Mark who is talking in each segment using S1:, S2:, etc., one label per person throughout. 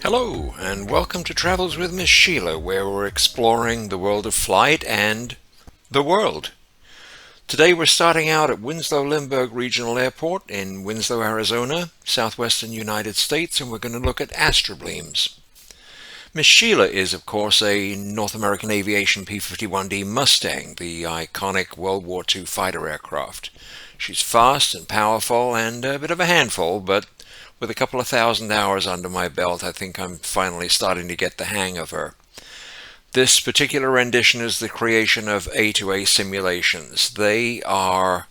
S1: Hello, and welcome to Travels with Miss Sheila, where we're exploring the world of flight and the world. Today we're starting out at Winslow-Lindbergh Regional Airport in Winslow, Arizona, southwestern United States, and we're going to look at Astroblemes. Miss Sheila is, of course, a North American Aviation P-51D Mustang, the iconic World War II fighter aircraft. She's fast and powerful and a bit of a handful, but with a couple of thousand hours under my belt, I think I'm finally starting to get the hang of her. This particular rendition is the creation of A2A Simulations. They are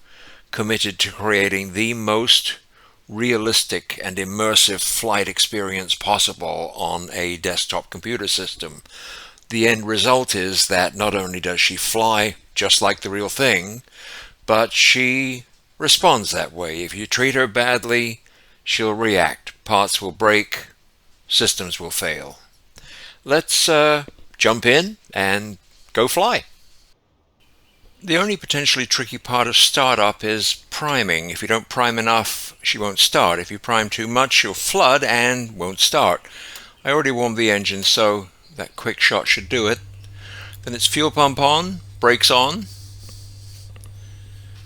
S1: committed to creating the most realistic and immersive flight experience possible on a desktop computer system. The end result is that not only does she fly just like the real thing, but she responds that way. If you treat her badly, she'll react. Parts will break, systems will fail. Let's jump in and go fly. The only potentially tricky part of startup is priming. If you don't prime enough, she won't start. If you prime too much, she'll flood and won't start. I already warmed the engine, so that quick shot should do it. Then it's fuel pump on, brakes on,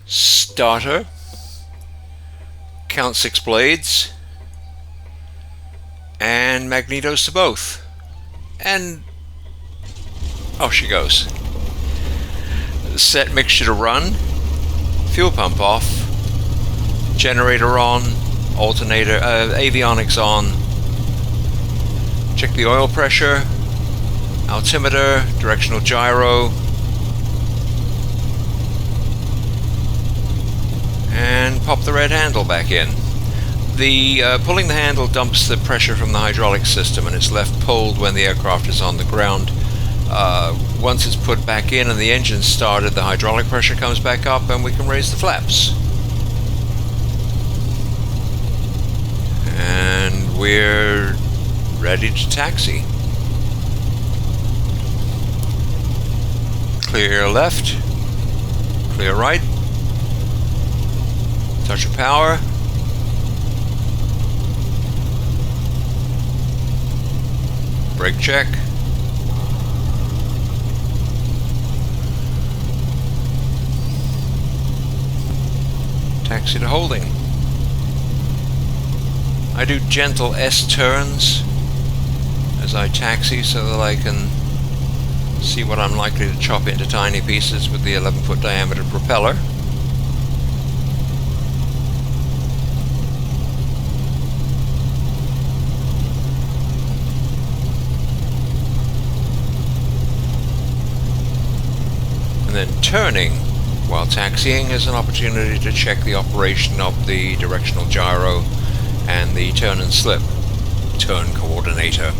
S1: starter, count 6 blades, and magnetos to both. And off she goes. Set mixture to run, fuel pump off, generator on, alternator, avionics on. Check the oil pressure, altimeter, directional gyro, and pop the red handle back in. The pulling the handle dumps the pressure from the hydraulic system, and it's left pulled when the aircraft is on the ground. Once it's put back in and the engine's started, the hydraulic pressure comes back up and we can raise the flaps. And we're ready to taxi. Clear left, clear right. Touch of power. Brake check. Taxi to holding. I do gentle S turns as I taxi so that I can see what I'm likely to chop into tiny pieces with the 11-foot diameter propeller. And then turning while taxiing is an opportunity to check the operation of the directional gyro and the turn and slip turn coordinator.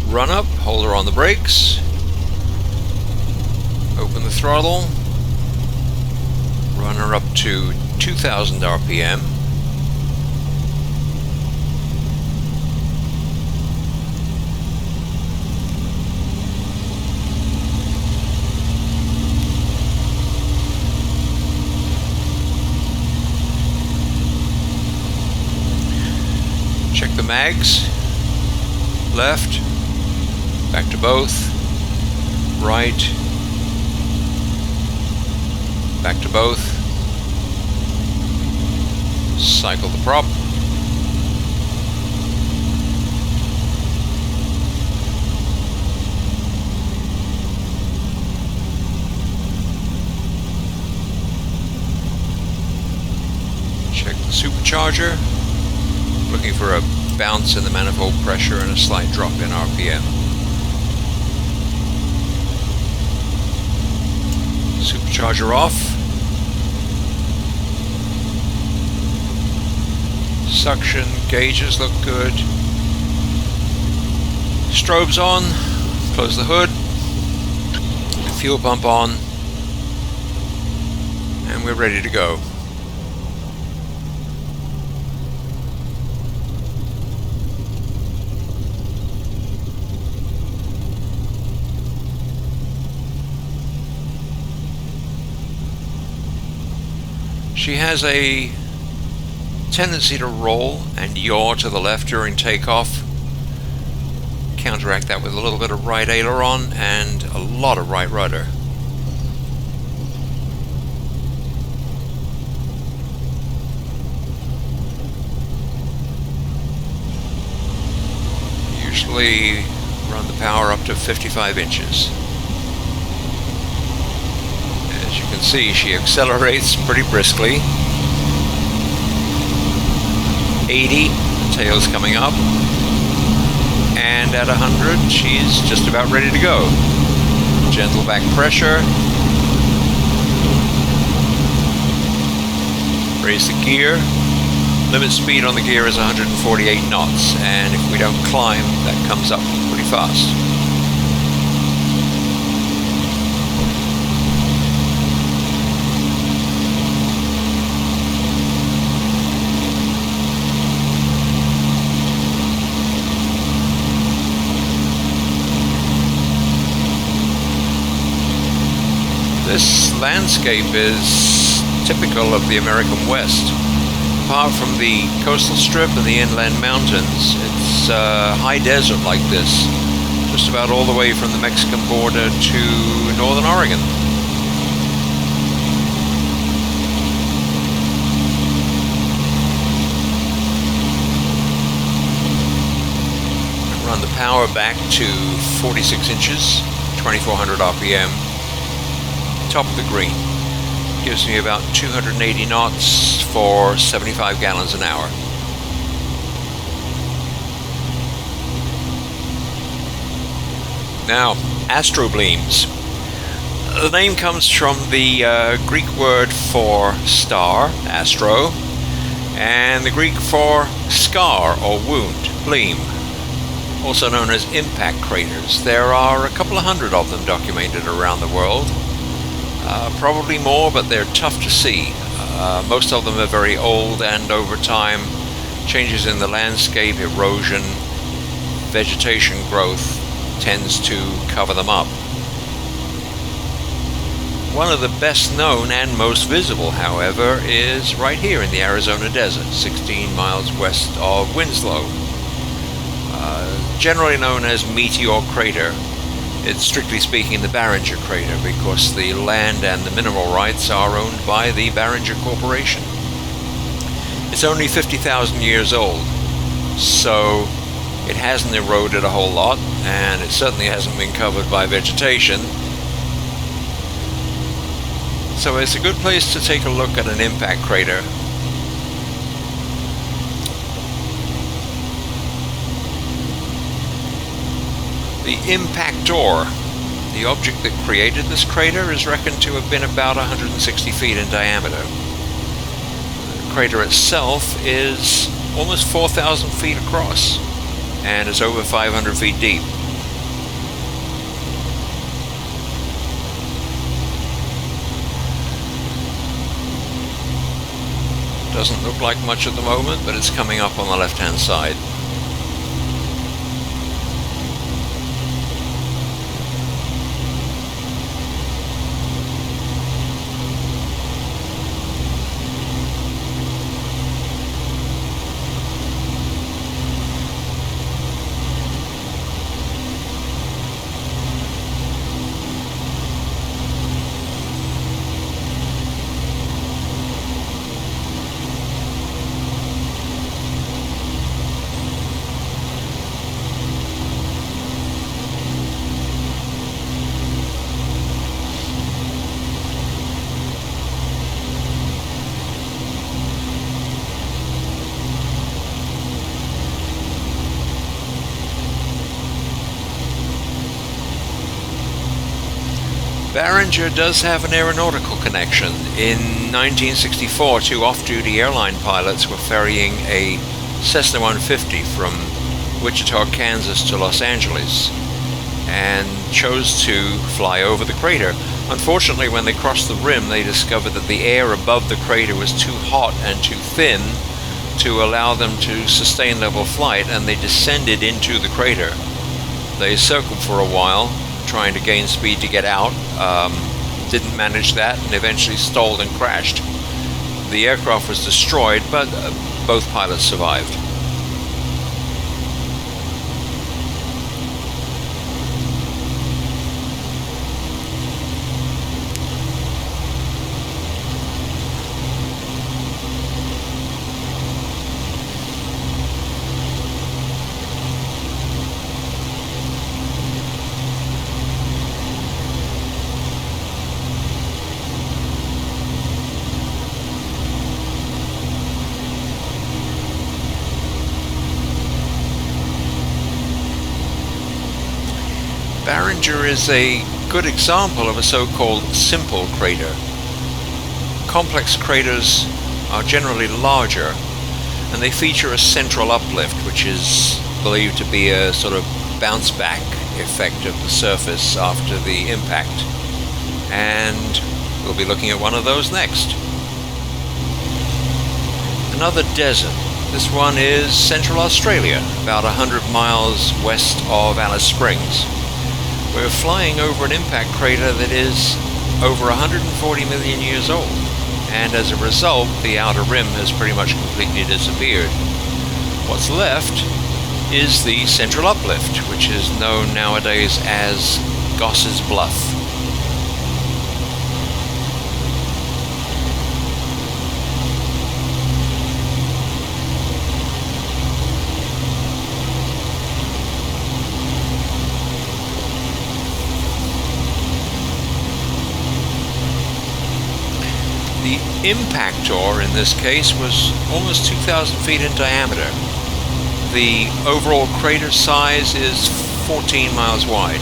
S1: Run up, hold her on the brakes, open the throttle, run her up to 2000 RPM, check the mags, left, back to both, right, back to both, cycle the prop, check the supercharger, looking for a bounce in the manifold pressure and a slight drop in RPM. Supercharger off. Suction gauges look good. Strobes on. Close the hood. Fuel pump on. And we're ready to go. She has a tendency to roll and yaw to the left during takeoff. Counteract that with a little bit of right aileron and a lot of right rudder. Usually run the power up to 55 inches. As you can see, she accelerates pretty briskly. 80, the tail's coming up. And at 100, she's just about ready to go. Gentle back pressure. Raise the gear. Limit speed on the gear is 148 knots, and if we don't climb, that comes up pretty fast. This landscape is typical of the American West. Apart from the coastal strip and the inland mountains, it's high desert like this, just about all the way from the Mexican border to northern Oregon. Run the power back to 46 inches, 2400 RPM, top of the green. Gives me about 280 knots for 75 gallons an hour. Now, Astroblemes. The name comes from the Greek word for star, astro, and the Greek for scar or wound, bleme, also known as impact craters. There are a couple of hundred of them documented around the world. Probably more, but they're tough to see. Most of them are very old, and over time, changes in the landscape, erosion, vegetation growth tends to cover them up. One of the best known and most visible, however, is right here in the Arizona desert, 16 miles west of Winslow. Generally known as Meteor Crater. It's strictly speaking the Barringer Crater because the land and the mineral rights are owned by the Barringer Corporation. It's only 50,000 years old, so it hasn't eroded a whole lot, and it certainly hasn't been covered by vegetation. So it's a good place to take a look at an impact crater. The impactor, the object that created this crater, is reckoned to have been about 160 feet in diameter. The crater itself is almost 4,000 feet across and is over 500 feet deep. Doesn't look like much at the moment, but it's coming up on the left-hand side. Barringer does have an aeronautical connection. In 1964, two off-duty airline pilots were ferrying a Cessna 150 from Wichita, Kansas to Los Angeles and chose to fly over the crater. Unfortunately, when they crossed the rim, they discovered that the air above the crater was too hot and too thin to allow them to sustain level flight, and they descended into the crater. They circled for a while, trying to gain speed to get out, didn't manage that, and eventually stalled and crashed. The aircraft was destroyed, but both pilots survived. Barringer is a good example of a so-called simple crater. Complex craters are generally larger, and they feature a central uplift, which is believed to be a sort of bounce back effect of the surface after the impact. And we'll be looking at one of those next. Another desert. This one is Central Australia, about 100 miles west of Alice Springs. We're flying over an impact crater that is over 140 million years old, and as a result, the outer rim has pretty much completely disappeared. What's left is the central uplift, which is known nowadays as Goss's Bluff. The impactor in this case was almost 2,000 feet in diameter. The overall crater size is 14 miles wide.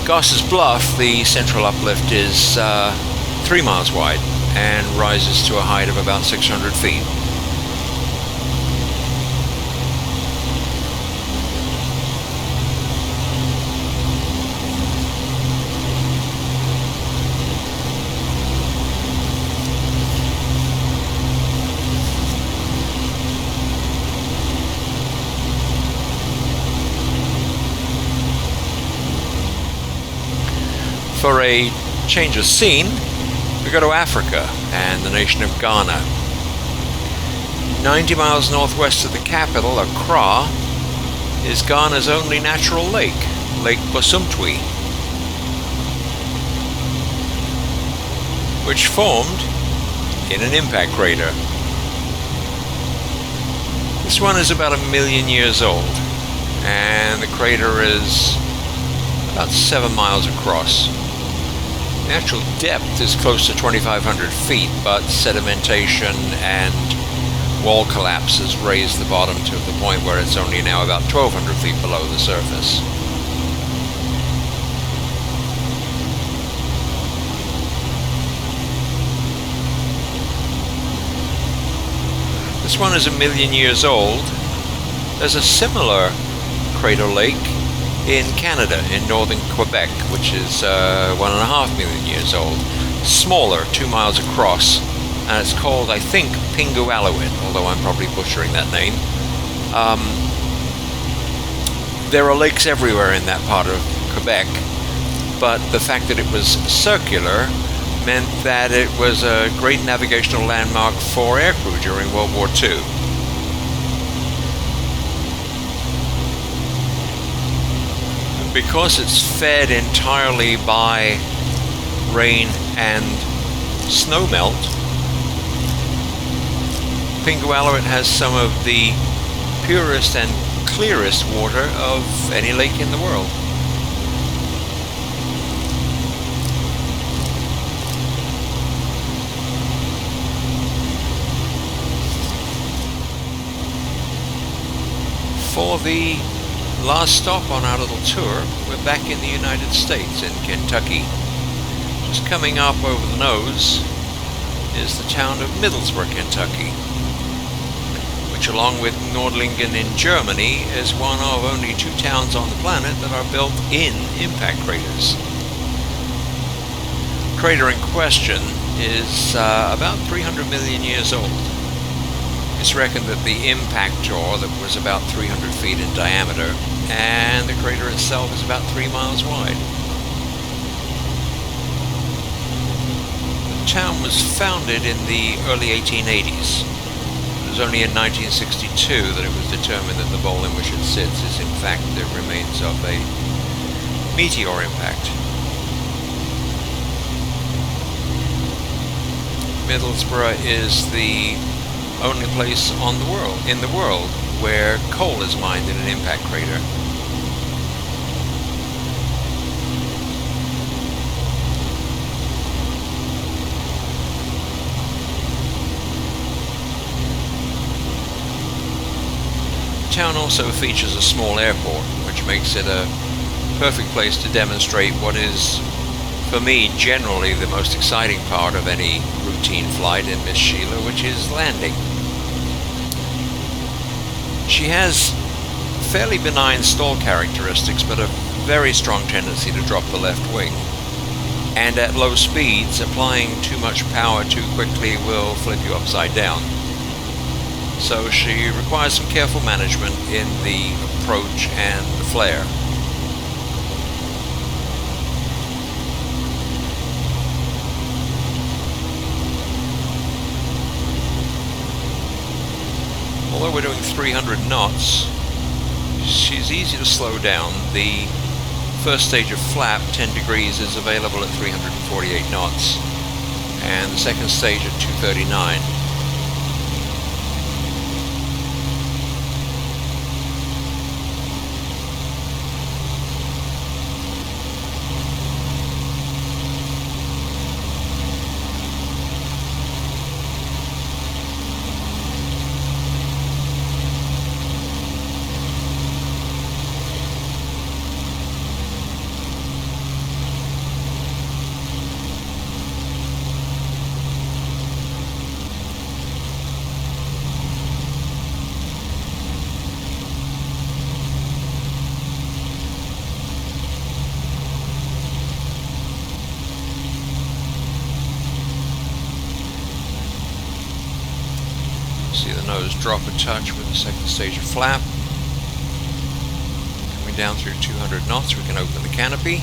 S1: Goss's Bluff, the central uplift, is 3 miles wide and rises to a height of about 600 feet. For a change of scene, we go to Africa and the nation of Ghana. 90 miles northwest of the capital, Accra, is Ghana's only natural lake, Lake Bosumtwi, which formed in an impact crater. This one is about 1 million years old, and the crater is about 7 miles across. The actual depth is close to 2,500 feet, but sedimentation and wall collapse has raised the bottom to the point where it's only now about 1,200 feet below the surface. This one is 1 million years old. There's a similar crater lake in Canada, in northern Quebec, which is 1.5 million years old. Smaller, 2 miles across, and it's called, I think, Pingualuit, although I'm probably butchering that name. There are lakes everywhere in that part of Quebec, but the fact that it was circular meant that it was a great navigational landmark for aircrew during World War II. Because it's fed entirely by rain and snowmelt, Pingualuit has some of the purest and clearest water of any lake in the world. For the last stop on our little tour, we're back in the United States, in Kentucky. Just coming up over the nose is the town of Middlesbrough, Kentucky, which along with Nordlingen in Germany is one of only 2 towns on the planet that are built in impact craters. The crater in question is about 300 million years old. It's reckoned that the impactor that was about 300 feet in diameter, and the crater itself is about 3 miles wide. The town was founded in the early 1880s. It was only in 1962 that it was determined that the bowl in which it sits is in fact the remains of a meteor impact. Middlesbrough is the only place in the world where coal is mined in an impact crater. The town also features a small airport, which makes it a perfect place to demonstrate what is, for me, generally the most exciting part of any routine flight in Miss Sheila, which is landing. She has fairly benign stall characteristics, but a very strong tendency to drop the left wing. And at low speeds, applying too much power too quickly will flip you upside down. So she requires some careful management in the approach and the flare. Although we're doing 300 knots, she's easy to slow down. The first stage of flap, 10 degrees, is available at 348 knots, and the second stage at 239. See the nose drop a touch with the second stage of flap. Coming down through 200 knots, we can open the canopy.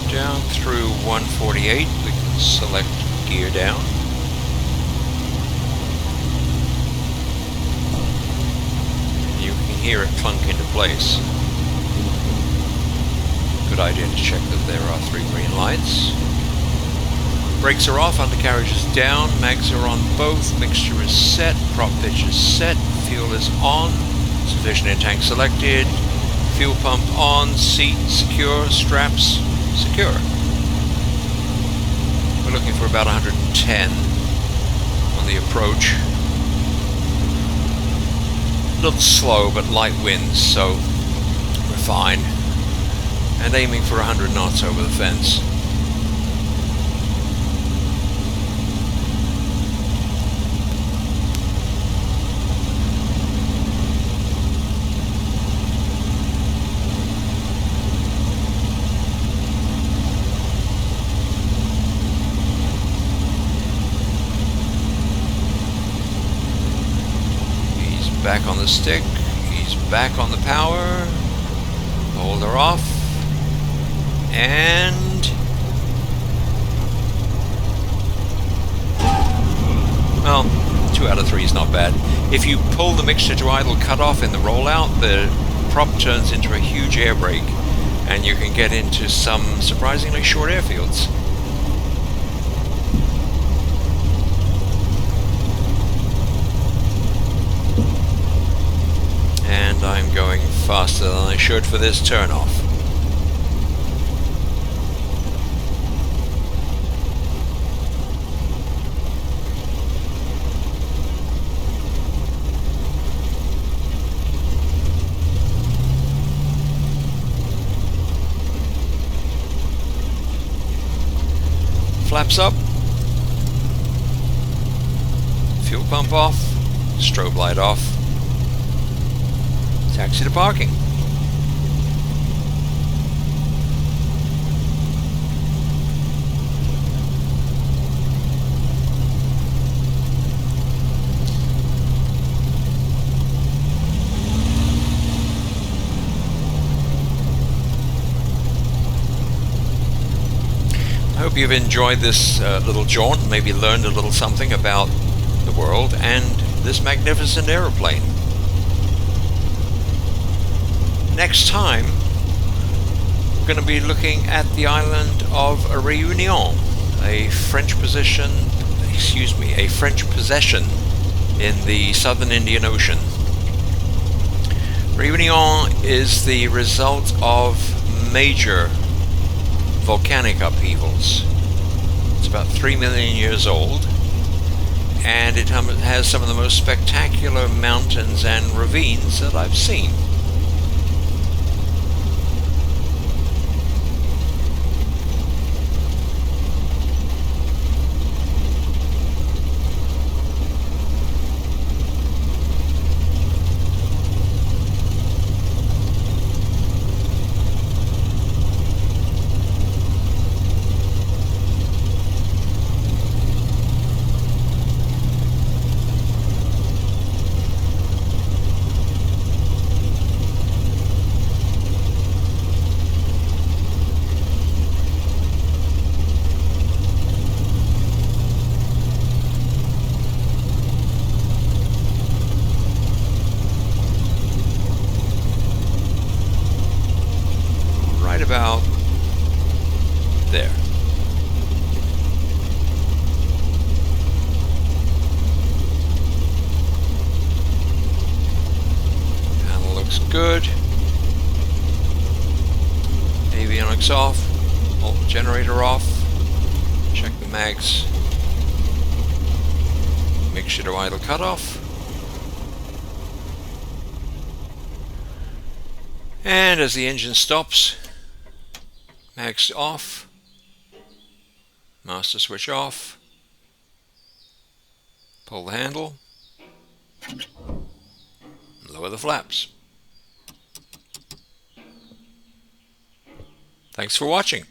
S1: Down through 148, we can select gear down. You can hear it clunk into place. Good idea to check that there are 3 green lights. Brakes are off, undercarriage is down, mags are on both, mixture is set, prop pitch is set, fuel is on, sufficient in tank selected, fuel pump on, seat secure, straps secure. We're looking for about 110 on the approach. A little slow, but light winds, so we're fine. And aiming for 100 knots over the fence. Back on the stick, he's back on the power, hold her off, and well, 2 out of 3 is not bad. If you pull the mixture to idle cutoff in the rollout, the prop turns into a huge air brake, and you can get into some surprisingly short airfields. And I'm going faster than I should for this turnoff. flaps up, fuel pump off, strobe light off, taxi to parking. I hope you've enjoyed this little jaunt, maybe learned a little something about the world and this magnificent aeroplane. Next time, we're going to be looking at the island of Réunion, a French possession in the southern Indian Ocean. Réunion is the result of major volcanic upheavals. It's about 3 million years old, and it has some of the most spectacular mountains and ravines that I've seen. About there. Panel looks good. Avionics off. Alt generator off. Check the mags. Mixture to idle cutoff. And as the engine stops, mags off, master switch off, pull the handle, lower the flaps. Thanks for watching.